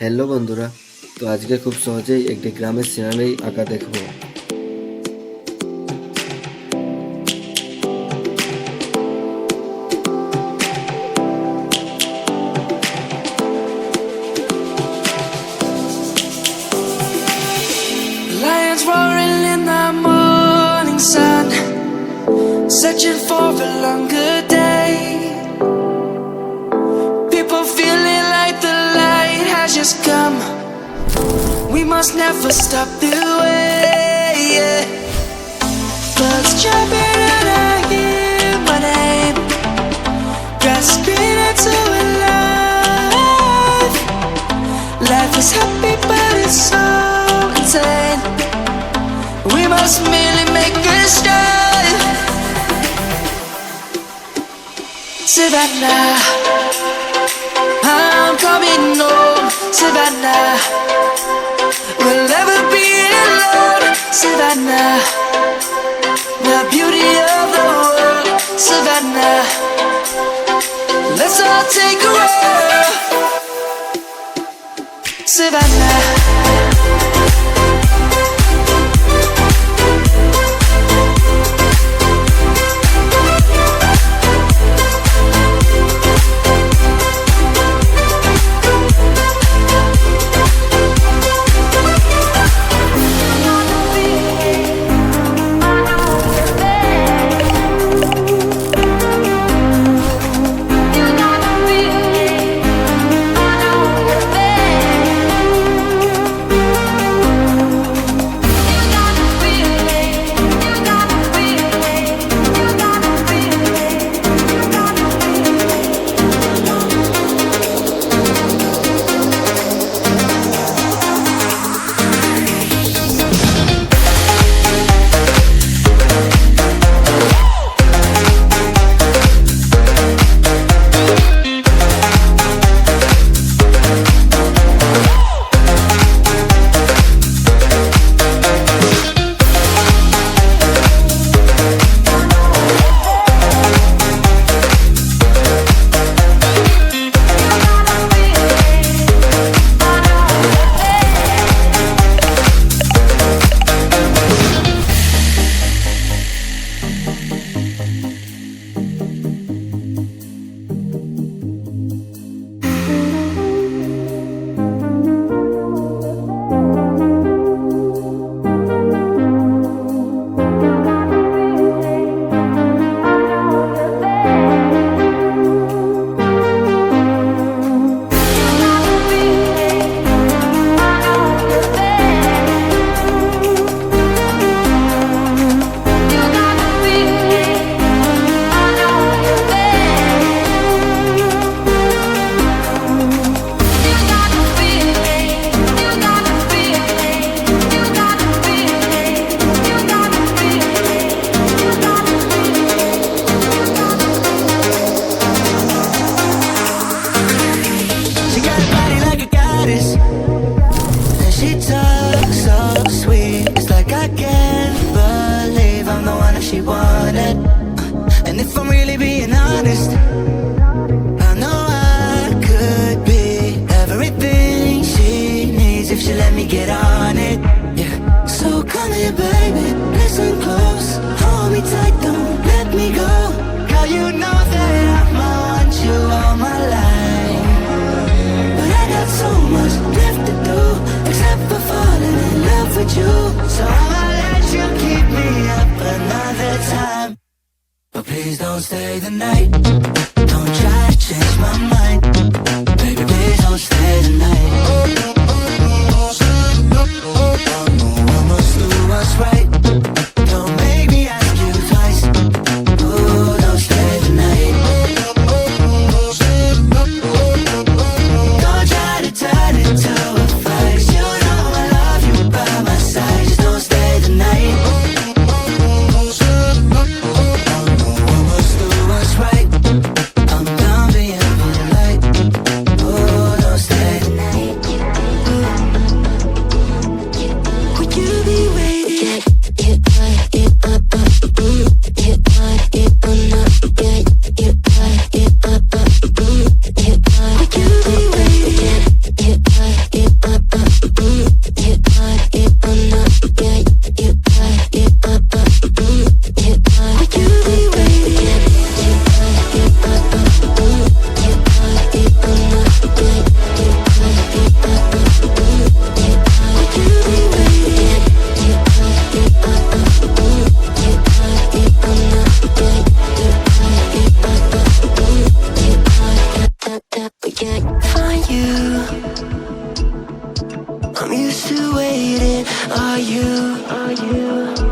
Hello বন্ধুরা, তো আজকে খুব সহজেই একটি গ্রামের সিনারি আঁকা দেখব। Lions roaring in the morning sun, searching for a longer day. People feeling like the light has just come. We must never stop the way. Yeah. Birds jumping and I hear my name, grasping into a life. Life is happy but it's so insane. We must merely make a start. Savannah, I'm coming home. Savannah, we'll never be alone. Savannah, the beauty of the world. Savannah, let's all take a roll. Savannah. She wanted, and if I'm really being honest, I know I could be everything she needs if she let me get on it. Yeah. So come here, baby, listen close, hold me tight, don't let me go. Girl, you know that I'ma want you all my life, but I got so much left to do, except for falling in love with you. So I'ma let you keep me up another time, but please don't stay the night. Don't try to change my mind, baby, please don't stay the night. I must do what's right. Don't make me ask you twice. Oh, don't stay the night. Don't try to turn it to a fight. You know I love you by my side. Just don't stay the night. I must do what's right. I'm done being polite. I'm used to waiting. Are you?